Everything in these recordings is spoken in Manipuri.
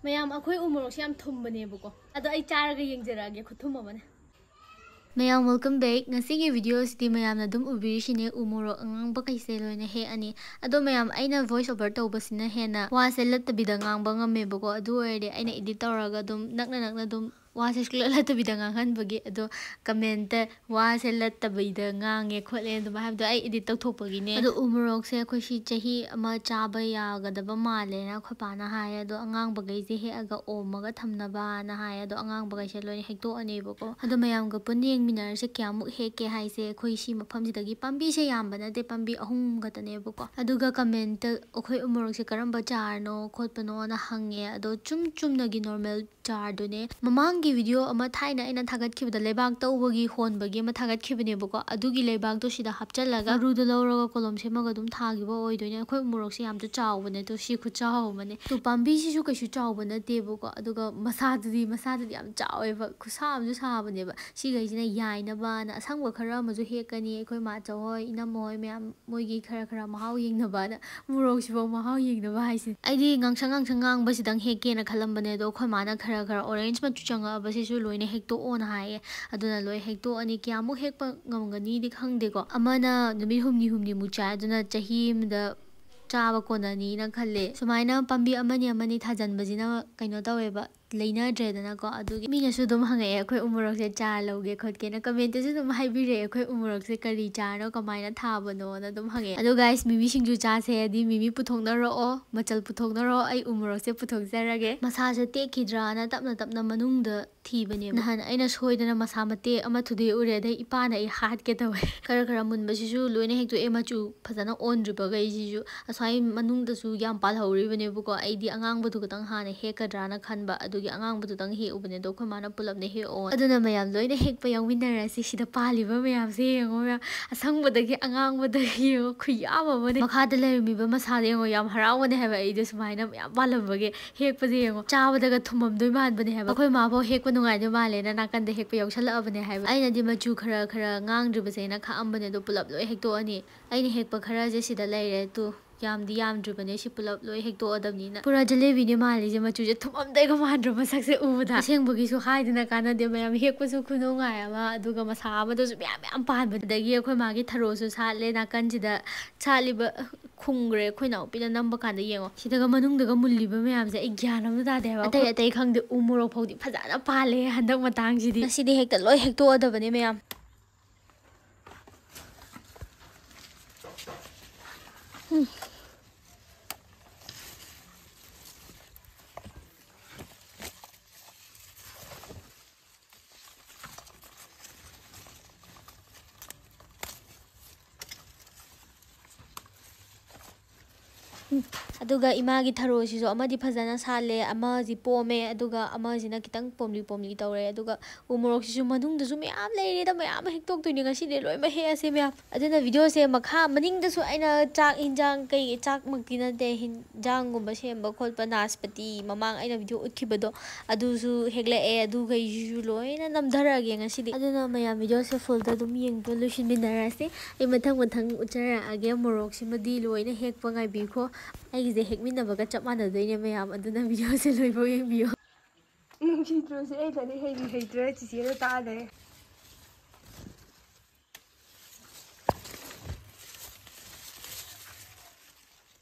ꯃꯌꯥꯝ ꯑꯩꯈꯣꯏ ꯎꯃꯣꯔꯣꯛꯁꯦ ꯌꯥꯝ ꯊꯨꯝꯕꯅꯦꯕꯀꯣ ꯑꯗꯣ ꯑꯩ ꯆꯥꯔꯒ ꯌꯦꯡꯖꯔꯛꯑꯒꯦ ꯈꯨꯊꯨꯝ ꯑꯃꯅꯦ ꯃꯌꯥꯝ ꯋꯦꯜꯀꯝ ꯕꯦꯛ ꯉꯁꯤꯒꯤ ꯚꯤꯗꯤꯑꯣꯁꯤꯗꯤ ꯃꯌꯥꯝꯅ ꯑꯗꯨꯝ ꯎꯕꯤꯔꯤꯁꯤꯅꯦ ꯎꯃꯣꯔꯣꯛ ꯑꯉꯥꯡꯕ ꯀꯩꯁꯦ ꯂꯣꯏꯅ ꯍꯦꯛꯑꯅꯤ ꯑꯗꯣ ꯃꯌꯥꯝ ꯑꯩꯅ ꯚꯣꯏꯁ ꯑꯣꯚꯔ ꯇꯧꯕꯁꯤꯅ ꯍꯦꯟꯅ ꯋꯥꯁꯦ ꯂꯠꯇꯕꯤꯗ ꯉꯥꯡꯕ ꯉꯝꯃꯦꯕꯀꯣ ꯑꯗꯨ ꯑꯣꯏꯔꯗꯤ ꯑꯩꯅ ꯏꯗꯤꯠ ꯇꯧꯔꯒ ꯑꯗꯨꯝ ꯅꯛꯅ ꯑꯗꯨꯝ 와세 ꯂꯠꯇꯕꯤꯗ ꯉꯥꯡꯍꯟꯕꯒꯤ ꯑꯗꯣ ꯀꯃꯦꯟꯇ 와세 ꯂꯠꯇꯕꯤꯗ ꯉꯥꯡꯉꯦ ꯈꯣꯠꯂꯦ ꯑꯗꯨꯃꯥꯏꯅ ꯍꯥꯏꯕꯗꯣ ꯑꯩ ꯏꯗꯤꯠ ꯇꯧꯊꯣꯛꯄꯒꯤꯅꯦ ꯑꯗꯣ ꯎꯃꯣꯔꯣꯛꯁꯦ ꯑꯩꯈꯣꯏ ꯁꯤ ꯆꯍꯤ ꯑꯃ ꯆꯥꯕ ꯌꯥꯒꯗꯕ ꯃꯥꯜꯂꯦꯅ ꯑꯩꯈꯣꯏ ꯄꯥꯅ ꯍꯥꯏꯌꯦ ꯑꯗꯣ ꯑꯉꯥꯡꯕꯈꯩꯁꯦ ꯍꯦꯛꯑꯒ ꯑꯣꯝꯃꯒ ꯊꯝꯅꯕꯅ ꯍꯥꯏꯌꯦ ꯑꯗꯣ ꯑꯉꯥꯡꯕꯈꯩꯁꯦ ꯂꯣꯏꯅ ꯍꯦꯛꯇꯣꯛꯑꯅꯦꯕꯀꯣ ꯑꯗꯣ ꯃꯌꯥꯝꯒ ꯄꯨꯟꯅ ꯌꯦꯡꯃꯤꯟꯅꯔꯁꯦ ꯀꯌꯥꯃꯨꯛ ꯍꯦꯛꯀꯦ ꯍꯥꯏꯁꯦ ꯑꯩꯈꯣꯏ ꯁꯤ ꯃꯐꯝꯁꯤꯗꯒꯤ ꯄꯥꯝꯕꯤꯁꯦ ꯌꯥꯝꯕ ꯅꯠꯇꯦ ꯄꯥꯝꯕꯤ 3 ꯈꯛꯇꯅꯦꯕꯀꯣ ꯑꯗꯨꯒ ꯀꯃꯦꯟꯇ ꯑꯩꯈꯣꯏ ꯎꯃꯣꯔꯣꯛꯁꯦ ꯀꯔꯝꯕ ꯆꯥꯔꯅꯣ ꯈꯣꯠꯄꯅꯣꯅ ꯍꯪꯉꯦ ꯑꯗꯣ ꯆꯨꯝꯅꯒꯤ ꯅꯣꯔꯃꯦꯜ ꯆꯥꯔꯗꯨꯅꯦ ꯃꯃꯥꯡꯒꯤ ꯚꯤꯗꯤꯑꯣ ꯑꯃ ꯊꯥꯏꯅ ꯑꯩꯅ ꯊꯥꯒꯠꯈꯤꯕꯗ ꯂꯩꯕꯥꯛ ꯇꯧꯕꯒꯤ ꯍꯣꯟꯕꯒꯤ ꯑꯃ ꯊꯥꯒꯠꯈꯤꯕꯅꯦꯕꯀꯣ ꯑꯗꯨꯒꯤ ꯂꯩꯕꯥꯛꯇꯣ ꯁꯤꯗ ꯍꯥꯞꯆꯜꯂꯒ ꯃꯔꯨꯗꯣ ꯂꯧꯔꯒ ꯀꯣꯂꯣꯝ ꯁꯦꯝꯃꯒ ꯑꯗꯨꯝ ꯊꯥꯈꯤꯕ ꯑꯣꯏꯗꯣꯏꯅꯦ ꯑꯩꯈꯣꯏ ꯎꯃꯣꯔꯣꯛꯁꯦ ꯌꯥꯝꯁꯨ ꯆꯥꯎꯕꯅꯦ ꯑꯗꯣ ꯁꯤ ꯈꯨꯠꯆꯥꯎ ꯑꯃꯅꯦ ꯇꯣ ꯄꯥꯝꯕꯤꯁꯤꯁꯨ ꯀꯩꯁꯨ ꯆꯥꯎꯕ ꯅꯠꯇꯦꯕꯀꯣ ꯑꯗꯨꯒ ꯃꯁꯥꯗꯨꯗꯤ ꯌꯥꯝ ꯆꯥꯎꯋꯦꯕ ꯈꯨꯁꯥ ꯑꯃꯁꯨ ꯁꯥꯕꯅꯦꯕ ꯁꯤꯈꯩꯁꯤꯅ ꯌꯥꯏꯅꯕꯅ ꯑꯁꯪꯕ ꯈꯔ ꯑꯃꯁꯨ ꯍꯦꯛꯀꯅꯤ ꯑꯩꯈꯣꯏ ꯃꯥꯆꯧ ꯍꯣꯏ ꯏꯅꯝꯃ ꯍꯣꯏ ꯃꯌꯥꯝ ꯃꯣꯏꯒꯤ ꯈꯔ ꯃꯍꯥꯎ ꯌꯦꯡꯅꯕꯅ ꯃꯣꯔꯣꯛꯁꯤꯐꯥꯎ ꯃꯍꯥꯎ ꯌꯦꯡꯅꯕ ꯍꯥꯏꯁꯤꯅꯦ ꯑꯩꯗꯤ ꯉꯥꯡꯁꯪ ꯉꯥꯡꯕꯁꯤꯗꯪ ꯍꯦꯛꯀꯦꯅ ꯈꯜꯂꯝꯕꯅꯦ ꯑꯗꯣ ꯑꯩꯈꯣꯏ ꯃꯥꯅ ꯈꯔ ꯑꯣꯔꯦꯟꯖ ꯃꯆꯨ ꯆꯪꯉꯛꯑꯕꯁꯤꯁꯨ ꯂꯣꯏꯅ ꯍꯦꯛꯇꯣꯛꯑꯣꯅ ꯍꯥꯏꯌꯦ ꯑꯗꯨꯅ ꯂꯣꯏ ꯍꯦꯛꯇꯣꯛꯑꯅꯤ ꯀꯌꯥꯃꯨꯛ ꯍꯦꯛꯄ ꯉꯝꯒꯅꯤꯗꯤ ꯈꯪꯗꯦꯀꯣ ꯑꯃꯅ ꯅꯨꯃꯤꯠ ꯍꯨꯝꯅꯤꯃꯨꯛ ꯆꯥꯏ ꯑꯗꯨꯅ ꯆꯍꯤ ꯑꯃꯗ ꯆꯥꯕ ꯀꯣꯟꯅꯅꯤꯅ ꯈꯜꯂꯦ ꯁꯨꯃꯥꯏꯅ ꯄꯥꯝꯕꯤ ꯑꯃꯅꯤ ꯊꯥꯖꯟꯕꯁꯤꯅ ꯀꯩꯅꯣ ꯇꯧꯋꯦꯕ ꯂꯩꯅꯗ꯭ꯔꯦꯗꯅꯀꯣ ꯑꯗꯨꯒꯤ ꯃꯤꯅꯁꯨ ꯑꯗꯨꯝ ꯍꯪꯉꯛꯑꯦ ꯑꯩꯈꯣꯏ ꯎꯃꯣꯔꯣꯛꯁꯦ ꯆꯥꯔ ꯂꯧꯒꯦ ꯈꯣꯠꯀꯦꯅ ꯀꯃꯦꯟꯇꯁꯨ ꯑꯗꯨꯝ ꯍꯥꯏꯕꯤꯔꯛꯑꯦ ꯑꯩꯈꯣꯏ ꯎꯃꯣꯔꯣꯛꯁꯦ ꯀꯔꯤ ꯆꯥꯔꯅꯣ ꯀꯃꯥꯏꯅ ꯊꯥꯕꯅꯣꯅ ꯑꯗꯨꯝ ꯍꯪꯉꯛꯑꯦ ꯑꯗꯣ ꯒꯥꯏꯁ ꯃꯤꯃꯤ ꯁꯤꯡꯖꯨ ꯆꯥꯁꯦ ꯍꯥꯏꯗꯤ ꯃꯤꯃꯤ ꯄꯨꯊꯣꯛꯅꯔꯛꯑꯣ ꯃꯆꯜ ꯄꯨꯊꯣꯛꯅꯔꯛꯑꯣ ꯑꯩ ꯎꯃꯣꯔꯣꯛꯁꯦ ꯄꯨꯊꯣꯛꯆꯔꯒꯦ ꯃꯁꯥꯁꯦ ꯇꯦꯛꯈꯤꯗ꯭ꯔꯥꯅ ꯇꯞꯅ ꯃꯅꯨꯡꯗ ꯊꯤꯕꯅꯦꯕ ꯅꯍꯥꯟ ꯑꯩꯅ ꯁꯣꯏꯗꯅ ꯃꯁꯥ ꯃꯇꯦꯛ ꯑꯃ ꯊꯨꯗꯦꯛꯎꯔꯦ ꯑꯗꯩ ꯏꯄꯥꯅ ꯑꯩ ꯍꯥꯠꯀꯦ ꯇꯧꯋꯦ ꯈꯔ ꯃꯨꯟꯕꯁꯤꯁꯨ ꯂꯣꯏꯅ ꯍꯦꯛꯇꯣꯛꯑꯦ ꯃꯆꯨ ꯐꯖꯅ ꯑꯣꯟꯗ꯭ꯔꯤꯕꯈꯩꯁꯤꯁꯨ ꯑꯁ꯭ꯋꯥꯏ ꯃꯅꯨꯡꯗꯁꯨ ꯌꯥꯝ ꯄꯥꯜꯍꯧꯔꯤꯕꯅꯦꯕꯀꯣ ꯑꯩꯗꯤ ꯑꯉꯥꯡꯕꯗꯨ ꯈꯛꯇꯪ ꯍꯥꯟꯅ ꯍꯦꯛꯀꯗ꯭ꯔꯥꯅ ꯈꯟꯕ ꯑꯗꯨꯒꯤ ꯑꯉꯥꯡꯕꯗꯨꯗꯪ ꯍꯦꯛꯎꯕꯅꯦ ꯑꯗꯣ ꯑꯩꯈꯣꯏ ꯃꯥꯅ ꯄꯨꯜꯂꯞꯅ ꯍꯦꯛꯑꯣ ꯑꯗꯨꯅ ꯃꯌꯥꯝ ꯂꯣꯏꯅ ꯍꯦꯛꯄ ꯌꯥꯎꯃꯤꯟꯅꯔꯁꯤ ꯁꯤꯗ ꯄꯥꯜꯂꯤꯕ ꯃꯌꯥꯝꯁꯦ ꯌꯦꯡꯉꯣ ꯃꯌꯥꯝ ꯑꯁꯪꯕꯗꯒꯤ ꯑꯉꯥꯡꯕꯗꯒꯤ ꯌꯦꯡꯉꯣ ꯈꯨꯌꯥꯝ ꯑꯃꯅꯦ ꯃꯈꯥꯗ ꯂꯩꯔꯝꯃꯤꯕ ꯃꯁꯥꯗ ꯌꯦꯡꯉꯣ ꯌꯥꯝ ꯍꯔꯥꯎꯕꯅꯦ ꯍꯥꯏꯕ ꯑꯩꯗꯣ ꯁꯨꯃꯥꯏꯅ ꯃꯌꯥꯝ ꯄꯥꯜꯂꯝꯕꯒꯤ ꯍꯦꯛꯄꯁꯦ ꯌꯦꯡꯉꯣ ꯆꯥꯕꯗꯒ ꯊꯨꯝꯃꯝꯗꯣꯏ ꯃꯥꯟꯕꯅꯦ ꯍꯥꯏꯕ ꯑꯩꯈꯣꯏ ꯃꯥꯐꯥꯎ ꯍꯦꯛꯄ ꯅꯨꯡꯉꯥꯏꯗꯣꯏ ꯃꯥꯜꯂꯦꯅ ꯅꯥꯀꯟꯗ ꯍꯦꯛꯄ ꯌꯥꯎꯁꯜꯂꯛꯑꯕꯅꯦ ꯍꯥꯏꯕ ꯑꯩꯅꯗꯤ ꯃꯆꯨ ꯈꯔ ꯉꯥꯡꯗ꯭ꯔꯤꯕꯁꯦ ꯑꯩꯅ ꯈꯥꯛꯑꯝꯕꯅꯦ ꯑꯗꯣ ꯄꯨꯂꯞ ꯂꯣꯏ ꯍꯦꯛꯇꯣꯛꯑꯅꯤ ꯑꯩꯅ ꯍꯦꯛꯄ ꯈꯔꯁꯦ ꯁꯤꯗ ꯂꯩꯔꯦ ꯇꯨ ꯌꯥꯝꯗ꯭ꯔꯤꯕꯅꯦ ꯁꯤ ꯄꯨꯂꯞ ꯂꯣꯏ ꯍꯦꯛꯇꯣꯛꯑꯗꯕꯅꯤꯅ ꯄꯨꯔꯥ ꯖꯂꯦꯕꯤꯅꯦ ꯃꯥꯜꯂꯤꯁꯦ ꯃꯆꯨꯁꯦ ꯊꯨꯝꯃꯝꯗꯣꯏꯒ ꯃꯥꯟꯗ꯭ꯔꯣ ꯃꯁꯛꯁꯦ ꯎꯕꯗ ꯑꯁꯦꯡꯕꯒꯤꯁꯨ ꯍꯥꯏꯗꯅ ꯀꯥꯟꯅꯗꯦ ꯃꯌꯥꯝ ꯍꯦꯛꯄꯁꯨ ꯈꯨꯅꯨꯡꯉꯥꯏ ꯑꯃ ꯑꯗꯨꯒ ꯃꯁꯥ ꯑꯃꯗꯁꯨ ꯃꯌꯥꯝ ꯄꯥꯟꯕ ꯑꯗꯒꯤ ꯑꯩꯈꯣꯏ ꯃꯥꯒꯤ ꯊꯔꯣꯁꯨ ꯁꯥꯠꯂꯦ ꯅꯥꯀꯟꯁꯤꯗ ꯁꯥꯠꯂꯤꯕ ꯈꯨꯡꯈ꯭ꯔꯦ ꯑꯩꯈꯣꯏ ꯅꯥꯎꯄꯤꯅ ꯅꯝꯕ ꯀꯥꯟꯗ ꯌꯦꯡꯉꯣ ꯁꯤꯗꯒ ꯃꯅꯨꯡꯗꯒ ꯃꯨꯜꯂꯤꯕ ꯃꯌꯥꯝꯁꯦ ꯑꯩ ꯒ꯭ꯌꯥꯟ ꯑꯃ ꯇꯥꯗꯦ ꯍꯥꯏꯕ ꯑꯇꯩ ꯈꯪꯗꯦ ꯎ ꯃꯣꯔꯣꯛ ꯐꯥꯎꯗꯤ ꯐꯖꯅ ꯄꯥꯜꯂꯦ ꯍꯟꯗꯛ ꯃꯇꯥꯡꯁꯤꯗꯤ ꯉꯁꯤꯗꯤ ꯍꯦꯛꯇ ꯂꯣꯏ ꯍꯦꯛꯇꯣꯛꯑꯗꯕꯅꯦ ꯃꯌꯥꯝ ꯑꯗꯨꯒ ꯏꯃꯥꯒꯤ ꯊꯔꯣꯁꯤꯁꯨ ꯑꯃꯗꯤ ꯐꯖꯅ ꯁꯥꯠꯂꯦ ꯑꯃꯁꯤ ꯄꯣꯝꯃꯦ ꯑꯗꯨꯒ ꯑꯃꯁꯤꯅ ꯈꯤꯇꯪ ꯄꯣꯝꯂꯤ ꯇꯧꯔꯦ ꯑꯗꯨꯒ ꯎ ꯃꯣꯔꯣꯛꯁꯤꯁꯨ ꯃꯅꯨꯡꯗꯁꯨ ꯃꯌꯥꯝ ꯂꯩꯔꯦꯗ ꯃꯌꯥꯝ ꯍꯦꯛꯇꯣꯛꯇꯣꯏꯅꯦ ꯉꯁꯤꯗꯤ ꯂꯣꯏꯅꯃꯛ ꯍꯦꯛꯑꯁꯦ ꯃꯌꯥꯝ ꯑꯗꯨꯅ ꯚꯤꯗꯤꯑꯣꯁꯦ ꯃꯅꯤꯡꯗꯁꯨ ꯑꯩꯅ ꯆꯥꯛ ꯌꯦꯟꯖꯥꯡ ꯆꯥꯛꯃꯛꯇꯤ ꯅꯠꯇꯦ ꯍꯤꯟꯖꯥꯡꯒꯨꯝꯕ ꯁꯦꯝꯕ ꯈꯣꯠꯄ ꯅꯥꯁꯄꯇꯤ ꯃꯃꯥꯡ ꯑꯩꯅ ꯚꯤꯗꯤꯑꯣ ꯎꯠꯈꯤꯕꯗꯣ ꯑꯗꯨꯁꯨ ꯍꯦꯛꯂꯛꯑꯦ ꯑꯗꯨꯈꯩꯁꯤꯁꯨ ꯂꯣꯏꯅ ꯅꯝꯊꯔꯛꯑꯒꯦ ꯉꯁꯤꯗꯤ ꯑꯗꯨꯅ ꯃꯌꯥꯝ ꯚꯤꯗꯤꯑꯣꯁꯦ ꯐꯨꯜꯗ ꯑꯗꯨꯝ ꯌꯦꯡꯕ ꯂꯣꯏꯁꯤꯟꯃꯤꯟꯅꯔꯁꯦ ꯑꯩ ꯃꯊꯪ ꯎꯠꯆꯔꯛꯑꯒꯦ ꯃꯣꯔꯣꯛꯁꯤꯃꯗꯤ ꯂꯣꯏꯅ ꯍꯦꯛꯄ ꯉꯥꯏꯕꯤꯈꯣ ꯑꯩꯒꯤꯁꯦ ꯍꯦꯛꯃꯤꯟꯅꯕꯒ ꯆꯞ ꯃꯥꯟꯅꯗꯣꯏꯅꯦ ꯃꯌꯥꯝ ꯑꯗꯨꯅ ꯚꯤꯗꯤꯑꯣꯁꯦ ꯂꯣꯏꯐꯥꯎ ꯌꯦꯡꯕꯤꯌꯣ ꯅꯨꯡꯁꯤꯗ꯭ꯔꯣꯁꯦ ꯑꯩꯅꯗꯤ ꯍꯩꯇ꯭ꯔꯦ ꯆꯤꯆꯦꯅ ꯇꯥꯗꯦ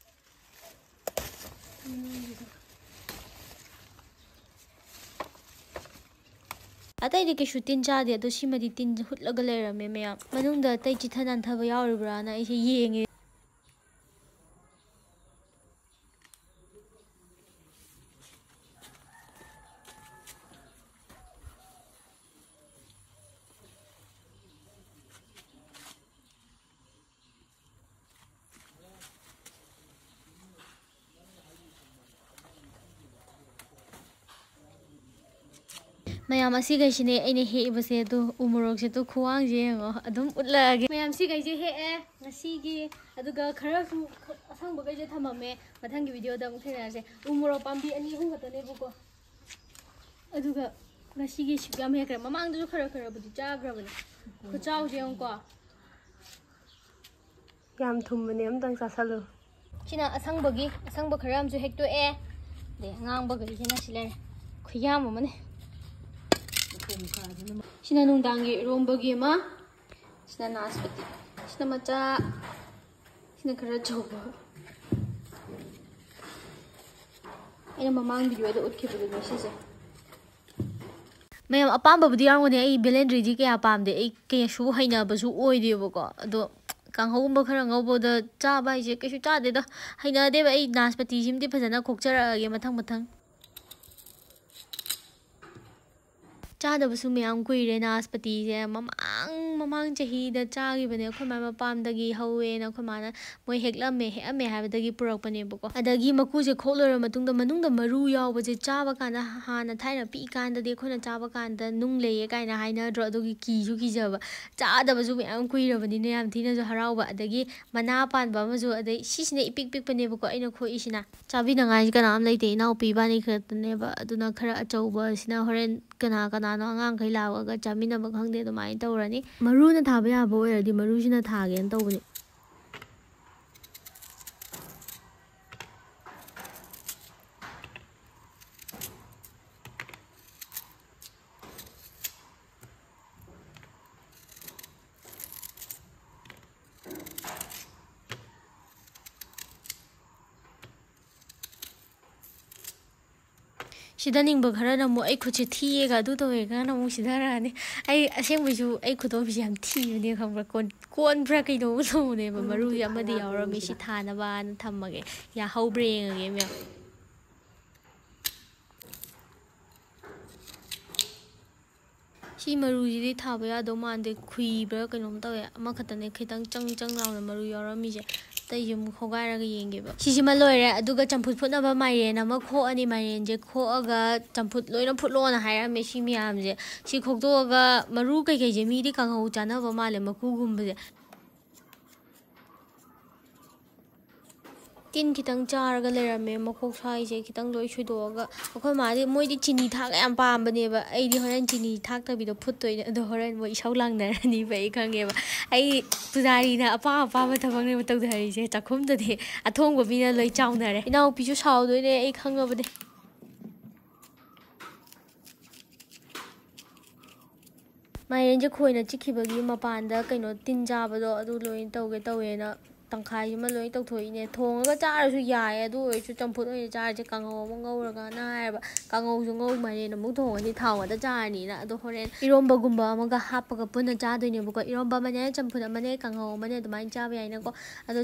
ꯑꯇꯩꯗꯤ ꯀꯩꯁꯨ ꯇꯤꯟ ꯆꯥꯗꯦ ꯑꯗꯣ ꯁꯤꯃꯗꯤ ꯇꯤꯟ ꯍꯨꯠꯂꯒ ꯂꯩꯔꯝꯃꯦ ꯃꯌꯥꯝ ꯃꯅꯨꯡꯗ ꯑꯇꯩ ꯆꯤꯊ ꯅꯥꯟꯊꯕ ꯌꯥꯎꯔꯤꯕ꯭ꯔꯥꯅ ꯑꯩꯁꯦ ꯌꯦꯡꯉꯦ ꯃꯌꯥꯝ ꯑꯁꯤꯈꯩꯁꯤꯅꯦ ꯑꯩꯅ ꯍꯦꯛꯏꯕꯁꯦ ꯑꯗꯣ ꯎꯃꯣꯔꯣꯛꯁꯦ ꯇꯣ ꯈꯨꯋꯥꯡꯁꯦ ꯌꯦꯡꯉꯣ ꯑꯗꯨꯝ ꯎꯠꯂꯛꯑꯒꯦ ꯃꯌꯥꯝ ꯁꯤꯈꯩꯁꯦ ꯍꯦꯛꯑꯦ ꯉꯁꯤꯒꯤ ꯑꯗꯨꯒ ꯈꯔꯁꯨ ꯑꯁꯪꯕꯈꯩꯁꯦ ꯊꯝꯃꯝꯃꯦ ꯃꯊꯪꯒꯤ ꯚꯤꯗꯤꯑꯣꯗ ꯑꯃꯨꯛ ꯊꯦꯡꯅꯔꯁꯦ ꯎꯃꯣꯔꯣꯛ ꯄꯥꯝꯕꯤ 2-3 ꯈꯛꯇꯅꯦꯕꯀꯣ ꯑꯗꯨꯒ ꯉꯁꯤꯒꯤ ꯌꯥꯝ ꯍꯦꯛꯈ꯭ꯔꯦ ꯃꯃꯥꯡꯗꯁꯨ ꯈꯔꯕꯨꯗꯤ ꯆꯥꯈ꯭ꯔꯕꯅꯦ ꯈꯨꯆꯥꯎꯁꯦ ꯌꯦꯡꯉꯨꯀꯣ ꯌꯥꯝ ꯊꯨꯝꯕꯅꯦ ꯑꯝꯇꯪ ꯆꯥꯁꯜꯂꯨ ꯁꯤꯅ ꯑꯁꯪꯕ ꯈꯔ ꯑꯃꯁꯨ ꯍꯦꯛꯇꯣꯛꯑꯦ ꯑꯗꯩ ꯑꯉꯥꯡꯕꯈꯩꯁꯤꯅ ꯁꯤ ꯂꯩꯔꯦ ꯈꯨꯌꯥꯝ ꯑꯃꯅꯦ ꯁꯤꯅ ꯅꯨꯡꯗꯥꯡꯒꯤ ꯏꯔꯣꯝꯕꯒꯤ ꯑꯃ sina naspati sina macha sina khara chauba aina mamang video da utkhibulu ne sise mayam apamba budi yarngone ai belendri ji kya pamde ai ke shu haina basu oidebako ado kanghogumba khara ngawboda chaba ise kesu chade da haina de ai naspati jimdi phajana khokchara ge mathang mathang ꯆꯥꯗꯕꯁꯨ ꯃꯌꯥꯝ ꯀꯨꯏꯔꯦ ꯅꯥꯁꯄꯇꯤꯁꯦ ꯃꯃꯥꯡ ꯆꯍꯤꯗ ꯆꯥꯈꯤꯕꯅꯦ ꯑꯩꯈꯣꯏ ꯃꯥ ꯃꯄꯥꯝꯗꯒꯤ ꯍꯧꯋꯦꯅ ꯑꯩꯈꯣꯏ ꯃꯥꯅ ꯃꯣꯏ ꯍꯦꯛꯑꯝꯃꯦ ꯍꯥꯏꯕꯗꯒꯤ ꯄꯨꯔꯛꯄꯅꯦꯕꯀꯣ ꯑꯗꯒꯤ ꯃꯀꯨꯁꯦ ꯈꯣꯛꯂꯣꯏꯔ ꯃꯇꯨꯡꯗ ꯃꯅꯨꯡꯗ ꯃꯔꯨ ꯌꯥꯎꯕꯁꯦ ꯆꯥꯕ ꯀꯥꯟꯗ ꯍꯥꯟꯅ ꯊꯥꯏꯅ ꯄꯤꯛꯏꯀꯥꯟꯗꯗꯤ ꯑꯩꯈꯣꯏꯅ ꯆꯥꯕ ꯀꯥꯟꯗ ꯅꯨꯡ ꯂꯩꯌꯦ ꯀꯥꯏꯅ ꯍꯥꯏꯅꯗ꯭ꯔꯣ ꯑꯗꯨꯒꯤ ꯀꯤꯁꯨ ꯀꯤꯖꯕ ꯆꯥꯗꯕꯁꯨ ꯃꯌꯥꯝ ꯀꯨꯏꯔꯕꯅꯤꯅ ꯌꯥꯝ ꯊꯤꯅꯁꯨ ꯍꯔꯥꯎꯕ ꯑꯗꯒꯤ ꯃꯅꯥ ꯄꯥꯟꯕ ꯑꯃꯁꯨ ꯑꯗꯩ ꯁꯤꯁꯤꯅ ꯏꯄꯤꯛ ꯄꯤꯛꯄꯅꯦꯕꯀꯣ ꯑꯩꯅ ꯈꯣꯛꯏꯁꯤꯅ ꯆꯥꯕꯤꯅꯉꯥꯏꯁꯤ ꯀꯅꯥꯝ ꯂꯩꯇꯦ ꯏꯅꯥꯎꯄꯤ ꯏꯕꯥꯅꯤ ꯈꯛꯇꯅꯦꯕ ꯑꯗꯨꯅ ꯈꯔ ꯑꯆꯧꯕꯁꯤꯅ ꯍꯣꯔꯦꯟ ꯀꯅꯥꯅꯣ ꯑꯉꯥꯡꯈꯩ ꯂꯥꯛꯑꯒ ꯆꯥꯃꯤꯟꯅꯕ ꯈꯪꯗꯦ ꯑꯗꯨꯃꯥꯏꯅ ꯇꯧꯔꯅꯤ ꯃꯔꯨꯅ ꯊꯥꯕ ꯌꯥꯕ ꯑꯣꯏꯔꯗꯤ ꯃꯔꯨꯁꯤꯅ ꯊꯥꯒꯦꯅ ꯇꯧꯕꯅꯤ 시다닝ꯕ ꯈꯔꯅ ꯑꯃꯨꯛ ꯑꯩ ꯈꯨꯠꯁꯦ ꯊꯤꯌꯦꯒ ꯑꯗꯨ ꯇꯧꯋꯦꯒꯅ ꯑꯃꯨꯛ ꯁꯤꯙꯔꯛꯑꯅꯤ ꯑꯩ ꯑꯁꯦꯡꯕꯩꯁꯨ ꯑꯩ ꯈꯨꯗꯣꯝꯕꯤꯁꯦ ꯌꯥꯝ ꯊꯤꯕꯅꯦ ꯈꯪꯕ꯭ꯔꯥ ꯀꯣꯟꯕ꯭ꯔꯥ ꯀꯩꯅꯣꯝꯃ ꯇꯧꯕꯅꯦꯕ ꯃꯔꯨꯁꯦ ꯑꯃꯗꯤ ꯌꯥꯎꯔꯝꯃꯤ ꯁꯤ ꯊꯥꯅꯕꯅ ꯊꯝꯃꯒꯦ ꯌꯥꯍꯧꯕ꯭ꯔꯥ ꯌꯦꯡꯉꯒꯦ ꯃꯌꯥꯝ ꯁꯤ ꯃꯔꯨꯁꯤꯗꯤ ꯊꯥꯕ ꯌꯥꯗꯧ ꯃꯥꯟꯗꯦ ꯈꯨꯏꯕ꯭ꯔꯥ ꯀꯩꯅꯣꯝ ꯇꯧꯋꯦ ꯑꯃꯈꯛꯇꯅꯦ ꯈꯤꯇꯪ ꯆꯪ ꯂꯥꯎꯅ ꯃꯔꯨ ꯌꯥꯎꯔꯝꯃꯤꯁꯦ ꯑꯇꯩꯁꯦ ꯑꯃꯨꯛ ꯍꯣꯒꯥꯏꯔꯒ ꯌꯦꯡꯒꯦꯕ ꯁꯤꯁꯤꯃ ꯂꯣꯏꯔꯦ ꯑꯗꯨꯒ ꯆꯝꯐꯨꯠ ꯐꯨꯠꯅꯕ ꯃꯥꯏꯔꯦꯟ ꯑꯃ ꯈꯣꯛꯑꯅꯤ ꯃꯥꯏꯔꯦꯟꯁꯦ ꯈꯣꯛꯑꯒ ꯆꯝꯐꯨꯠ ꯂꯣꯏꯅ ꯐꯨꯠꯂꯣꯅ ꯍꯥꯏꯔꯝꯃꯦ ꯁꯤ ꯃꯌꯥꯝꯁꯦ ꯁꯤ ꯈꯣꯛꯇꯣꯛꯑꯒ ꯃꯔꯨ ꯀꯩꯀꯩꯁꯦ ꯃꯤꯗꯤ ꯀꯥꯡꯍꯧ ꯆꯥꯅꯕ ꯃꯥꯜꯂꯦ ꯃꯀꯨꯒꯨꯝꯕꯁꯦ ꯇꯤꯟ ꯈꯤꯇꯪ ꯆꯥꯔꯒ ꯂꯩꯔꯝꯃꯦ ꯃꯈꯣꯛ ꯁꯥꯏꯁꯦ ꯈꯤꯇꯪ ꯂꯣꯏ ꯁꯣꯏꯗꯣꯛꯑꯒ ꯑꯩꯈꯣꯏ ꯃꯥꯗꯤ ꯃꯣꯏꯗꯤ ꯆꯤꯅꯤ ꯊꯥꯛꯒ ꯌꯥꯝ ꯄꯥꯝꯕꯅꯦꯕ ꯑꯩꯗꯤ ꯍꯣꯔꯦꯟ ꯆꯤꯅꯤ ꯊꯥꯛꯇꯕꯤꯗꯣ ꯐꯨꯠꯇꯣꯏꯅꯦ ꯑꯗꯣ ꯍꯣꯔꯦꯟ ꯃꯣꯏ ꯏꯁꯧ ꯂꯥꯡꯅꯔꯅꯤꯕ ꯑꯩ ꯈꯪꯉꯦꯕ ꯑꯩ ꯄꯨꯖꯥꯔꯤꯅ ꯑꯄꯥꯝꯕ ꯊꯕꯛꯅꯦꯕ ꯇꯧꯊꯔꯤꯁꯦ ꯆꯥꯛꯈꯨꯝꯗꯗꯤ ꯑꯊꯣꯡꯕ ꯃꯤꯅ ꯂꯣꯏ ꯆꯥꯎꯅꯔꯦ ꯏꯅꯥꯎꯄꯤꯁꯨ ꯁꯥꯎꯗꯣꯏꯅꯦ ꯑꯩ ꯈꯪꯉꯕꯅꯦ ꯃꯥꯏꯔꯦꯟꯁꯦ ꯈꯣꯏꯅ ꯆꯤꯛꯈꯤꯕꯒꯤ ꯃꯄꯥꯟꯗ ꯀꯩꯅꯣ ꯇꯤꯟ ꯆꯥꯕꯗꯣ ꯑꯗꯨ ꯂꯣꯏ ꯇꯧꯋꯦꯅ ꯇꯪꯈꯥꯏ ꯑꯃ ꯂꯣꯏ ꯇꯧꯊꯣꯛꯏꯅꯦ ꯊꯣꯡꯉꯒ ꯆꯥꯔꯁꯨ ꯌꯥꯏ ꯑꯗꯨ ꯑꯣꯏꯔꯁꯨ ꯆꯝꯐꯨꯠ ꯑꯣꯏꯅ ꯆꯥꯔꯁꯦ ꯀꯥꯡꯍꯧ ꯑꯃ ꯉꯧꯔꯒꯅ ꯍꯥꯏꯌꯦꯕ ꯀꯥꯡꯍꯧꯁꯨ ꯃꯥꯏꯔꯦꯟ ꯑꯃꯨꯛ ꯊꯣꯡꯉꯗꯤ ꯊꯥꯎ ꯉꯥꯛꯇ ꯆꯥꯔꯅꯤꯅ ꯑꯗꯣ ꯍꯣꯔꯦꯟ ꯏꯔꯣꯝꯕꯒꯨꯝꯕ ꯑꯃꯒ ꯍꯥꯞꯄꯒ ꯄꯨꯟꯅ ꯆꯥꯗꯣꯏꯅꯦꯕꯀꯣ ꯏꯔꯣꯝꯕ ꯑꯃꯅꯦ ꯆꯝꯐꯨꯠ ꯑꯃꯅꯦ ꯀꯥꯡꯍꯧ ꯑꯃꯅꯦ ꯑꯗꯨꯃꯥꯏꯅ ꯆꯥꯕ ꯌꯥꯏꯅꯀꯣ ꯑꯗꯣ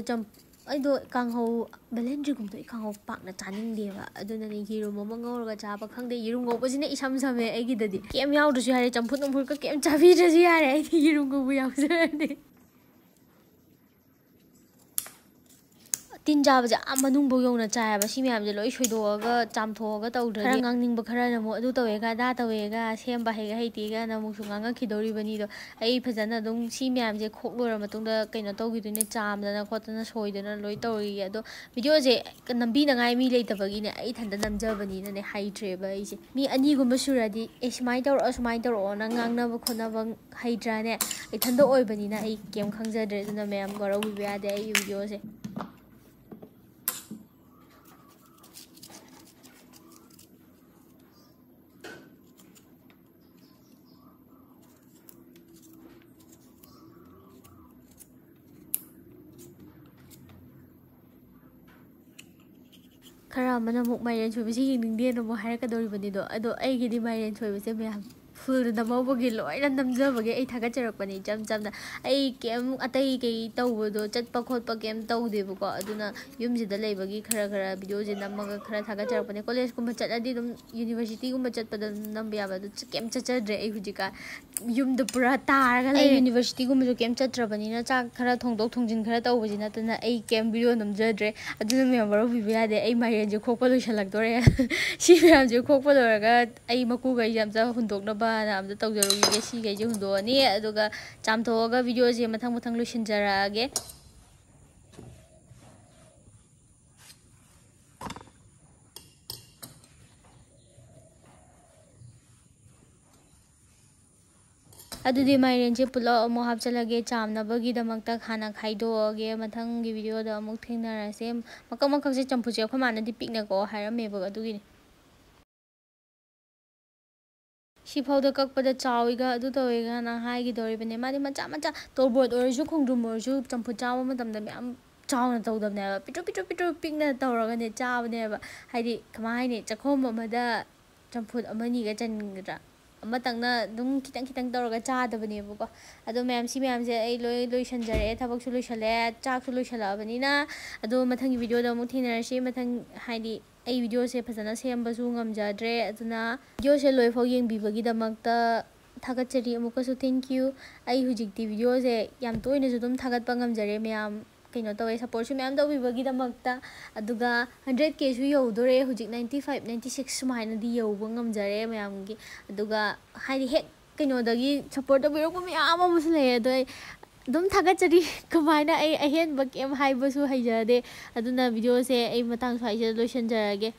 ꯑꯩꯗꯣ ꯀꯥꯡꯍꯧ ꯕꯦꯂꯦꯟꯗ꯭ꯔꯤꯒꯨꯝꯕꯗꯣ ꯑꯩ ꯀꯥꯡꯍꯧ ꯄꯥꯛꯅ ꯆꯥꯅꯤꯡꯗꯦꯕ ꯑꯗꯨꯅꯅꯦ ꯌꯦꯔꯨꯝ ꯑꯃ ꯉꯧꯔꯒ ꯆꯥꯕ ꯈꯪꯗꯦ ꯌꯦꯔꯨꯝ ꯉꯧꯕꯁꯤꯅ ꯏꯁꯝ ꯁꯝꯃꯦ ꯑꯩꯒꯤꯗꯗꯤ ꯀꯩꯝ ꯌꯥꯎꯗ꯭ꯔꯁꯨ ꯌꯥꯔꯦ ꯆꯝꯐꯨꯠ ꯅꯨꯡꯐꯨꯠꯀ ꯀꯩꯝ ꯆꯥꯕꯤꯗ꯭ꯔꯁꯨ ꯌꯥꯔꯦ ꯑꯩꯗꯤ ꯌꯦꯔꯨꯝ ꯉꯧꯕ ꯌꯥꯎꯖꯔꯗꯤ ꯇꯤꯟ ꯆꯥꯕꯁꯦ ꯃꯅꯨꯡꯐꯥꯎ ꯌꯧꯅ ꯆꯥꯏꯑꯕ ꯁꯤ ꯃꯌꯥꯝꯁꯦ ꯂꯣꯏ ꯁꯣꯏꯗꯣꯛꯑꯒ ꯆꯥꯝꯊꯣꯛꯑꯒ ꯇꯧꯗ꯭ꯔꯗꯤ ꯈꯔ ꯉꯥꯡꯅꯤꯡꯕ ꯈꯔꯅ ꯑꯃꯨꯛ ꯑꯗꯨ ꯇꯧꯋꯦꯒ ꯑꯗꯥ ꯇꯧꯋꯦꯒ ꯁꯦꯝꯕ ꯍꯩꯇꯦꯒꯅ ꯑꯃꯨꯛꯁꯨ ꯉꯥꯡꯉꯛꯈꯤꯗꯧꯔꯤꯕꯅꯤꯗꯣ ꯑꯩ ꯐꯖꯅ ꯑꯗꯨꯝ ꯁꯤ ꯃꯌꯥꯝꯁꯦ ꯈꯣꯛ ꯂꯣꯏꯔ ꯃꯇꯨꯡꯗ ꯀꯩꯅꯣ ꯇꯧꯈꯤꯗꯣꯏꯅꯦ ꯆꯥꯝꯗꯅ ꯈꯣꯠꯇꯅ ꯁꯣꯏꯗꯅ ꯂꯣꯏ ꯇꯧꯔꯤꯌꯦ ꯑꯗꯣ ꯚꯤꯗꯤꯑꯣꯁꯦ ꯅꯝꯕꯤꯅꯉꯥꯏ ꯃꯤ ꯂꯩꯇꯕꯒꯤꯅꯦ ꯑꯩ ꯏꯊꯟꯇ ꯅꯝꯖꯕꯅꯤꯅꯅꯦ ꯍꯩꯇ꯭ꯔꯦꯕ ꯑꯩꯁꯦ ꯃꯤ ꯑꯅꯤꯒꯨꯝꯕ ꯁꯨꯔꯗꯤ ꯁꯨꯃꯥꯏꯅ ꯇꯧꯔꯛꯑꯣꯅ ꯉꯥꯡꯅꯕ ꯈꯣꯠꯅꯕ ꯍꯩꯇ꯭ꯔꯥꯅꯦ ꯏꯊꯟꯇ ꯑꯣꯏꯕꯅꯤꯅ ꯑꯩ ꯀꯩꯝ ꯈꯪꯖꯗ꯭ꯔꯦ ꯑꯗꯨꯅ ꯃꯌꯥꯝ ꯋꯥꯔꯧꯕꯤꯕ ꯌꯥꯗꯦ ꯑꯩꯒꯤ ꯚꯤꯗꯤꯑꯣꯁꯦ ꯈꯔ ꯑꯃꯅ ꯑꯃꯨꯛ ꯃꯥꯏꯔꯦꯟ ꯁꯣꯏꯕꯁꯤ ꯌꯦꯡꯅꯤꯡꯗꯦꯅ ꯑꯃꯨꯛ ꯍꯥꯏꯔꯛꯀꯗꯧꯔꯤꯕꯅꯤꯗꯣ ꯑꯗꯣ ꯑꯩꯒꯤꯗꯤ ꯃꯥꯏꯔꯦꯟ ꯁꯣꯏꯕꯁꯦ ꯃꯌꯥꯝ ꯐꯨꯜꯗ ꯅꯝꯍꯧꯕꯒꯤ ꯂꯣꯏꯅ ꯅꯝꯖꯕꯒꯤ ꯑꯩ ꯊꯥꯒꯠꯆꯔꯛꯄꯅꯦ ꯏꯆꯝ ꯆꯝꯅ ꯑꯩ ꯀꯩꯝ ꯑꯇꯩ ꯀꯩ ꯇꯧꯕꯗꯣ ꯆꯠꯄ ꯈꯣꯠꯄ ꯀꯩꯝ ꯇꯧꯗꯦꯕꯀോ ꯑꯗꯨꯅ ꯌꯨꯝꯁꯤꯗ ꯂꯩꯕꯒꯤꯈꯔ ꯚꯤꯗꯤꯑꯣꯁꯦ ꯅꯝꯃꯒꯈꯔ ꯊꯥꯒꯠꯆꯔꯛꯄꯅꯦ ꯀꯣꯂꯦꯖꯀꯨꯝꯕ ꯆꯠꯂꯗꯤ ꯑꯗꯨꯝ ꯌꯨꯅꯤꯚꯔꯁꯤꯇꯤꯒꯨꯝꯕ ꯆꯠꯄꯗ ꯅꯝꯕ ꯌꯥꯕ ꯑꯗꯨ ꯀꯩꯝ ꯆꯠꯆꯗ꯭ꯔꯦ ꯑꯩ ꯍꯧꯖꯤꯛꯀꯥꯟ ꯌꯨꯝꯗ ꯄꯨꯔꯥ ꯇꯥꯔꯒ ꯂꯩ ꯑꯩ ꯌꯨꯅꯤꯚꯔꯁꯤꯇꯤꯒꯨꯝꯕꯁꯨ ꯀꯩꯝ ꯆꯠꯇ꯭ꯔꯕꯅꯤꯅ ꯆꯥꯛꯈꯔ ꯊꯣꯡꯗꯣꯛ ꯊꯣꯡꯖꯤꯟ ꯈꯔ ꯇꯧꯕꯁꯤ ꯅꯠꯇꯅ ꯑꯩ ꯀꯩꯝ ꯚꯤꯗꯤꯑꯣ ꯅꯝꯖꯗ꯭ꯔꯦ ꯑꯗꯨꯅ ꯃꯌꯥꯝ ꯋꯥꯔꯧꯕꯤꯕ ꯌꯥꯗꯦ ꯑꯩ ꯃꯥꯏꯔꯦꯟꯁꯦ ꯈꯣꯛꯄ ꯂꯣꯏꯁꯤꯜꯂꯛꯇꯣꯔꯦ ꯁꯤ ꯃꯌꯥꯝꯁꯦ ꯈꯣꯛꯄ ꯂꯣꯏꯔꯒ ꯑꯩ ꯃꯀꯨꯈꯩꯁꯦ ꯑꯝꯇ ꯍꯨꯟꯗꯣꯛꯅꯕꯅ ꯑꯝꯇ ꯇꯧꯖꯔꯨꯈꯤꯒꯦ ꯁꯤꯈꯩꯁꯦ ꯍꯨꯟꯗꯣꯛꯑꯅꯤ ꯑꯗꯨꯒ ꯆꯥꯝꯊꯣꯛꯑꯒ ꯚꯤꯗꯤꯑꯣꯁꯦ ꯃꯊꯪ ꯂꯣꯏꯁꯤꯟꯖꯔꯛꯑꯒꯦ ꯑꯗꯨꯗꯤ ꯃꯥꯏꯔꯦꯟꯁꯦ ꯄꯨꯂꯞ ꯑꯃꯨꯛ ꯍꯥꯞꯆꯤꯜꯂꯒꯦ ꯆꯥꯝꯅꯕꯒꯤꯗꯃꯛꯇ ꯍꯥꯟꯅ ꯈꯥꯏꯗꯣꯛꯑꯒꯦ ꯃꯊꯪꯒꯤ ꯚꯤꯗꯤꯑꯣꯗ ꯑꯃꯨꯛ ꯊꯦꯡꯅꯔꯁꯦ ꯃꯀꯛ ꯃꯀꯛꯁꯦ ꯆꯝꯐꯨꯠꯁꯦ ꯑꯩꯈꯣꯏ ꯃꯥꯅꯗꯤ ꯄꯤꯛꯅ ꯀꯛꯑꯣ ꯍꯥꯏꯔꯝꯃꯦꯕ ꯑꯗꯨꯒꯤꯅꯤ ꯁꯤꯐꯥꯎꯗ ꯀꯛꯄꯗ ꯆꯥꯎꯏꯒ ꯑꯗꯨ ꯇꯧꯋꯦꯒꯅ ꯍꯥꯏꯒꯤꯗꯧꯔꯤꯕꯅꯦ ꯃꯥꯗꯤ ꯃꯆꯥ ꯃꯆꯥ ꯇꯣꯔꯕꯣꯠ ꯑꯣꯏꯔꯁꯨ ꯈꯣꯡꯗ꯭ꯔꯨꯝ ꯑꯣꯏꯔꯁꯨ ꯆꯝꯐꯨꯠ ꯆꯥꯕ ꯃꯇꯝꯗ ꯃꯌꯥꯝ ꯆꯥꯎꯅ ꯇꯧꯗꯕꯅꯦꯕ ꯄꯤꯛꯇ꯭ꯔꯨ ꯄꯤꯛꯅ ꯇꯧꯔꯒꯅꯦ ꯆꯥꯕꯅꯦꯕ ꯍꯥꯏꯗꯤ ꯀꯃꯥꯏ ꯍꯥꯏꯅꯤ ꯆꯥꯛꯈꯣꯝ ꯑꯃꯗ ꯆꯝꯐꯨꯠ ꯑꯃꯅꯤꯒ ꯆꯟꯒꯗ꯭ꯔꯥ ꯑꯃꯇꯪꯅ ꯑꯗꯨꯝ ꯈꯤꯇꯪ तौरगा चादबनेबको अदो मैम सी मैम से आई लोइसनजरे थबकसु लोइसले चाकसु लोइसलाबनिना अदो मथंगी वीडियो द अमुक थिनरसि मथंग हाइदि आई वीडियो से फजना सेमबसु ngamjadre aduna वीडियो से लोइफाउ येंबिबगी दमकता थागतचरी अमुकसु थैंक यू आई हुजिकति वीडियो से याम तोइनसु दुम थागतपा ngamjare मैम कइनो तवे सपोर्ट सु मैम तौबिबगी दमकता अदुगा 100k सु यौदोरे हुजिक 95 96 सुमाइना दि यौबो ngamjare मैम गी अदुगा हाइदि हेक कइनोदगी सपोर्ट तौबिरको मैम अमसु लय अदो दुम थागतचरी कमाइना आई अहेन बकेम हाइबसु हाइजदे अदुना वीडियो से आई मतंग स्वाइसे लोइसनजरगे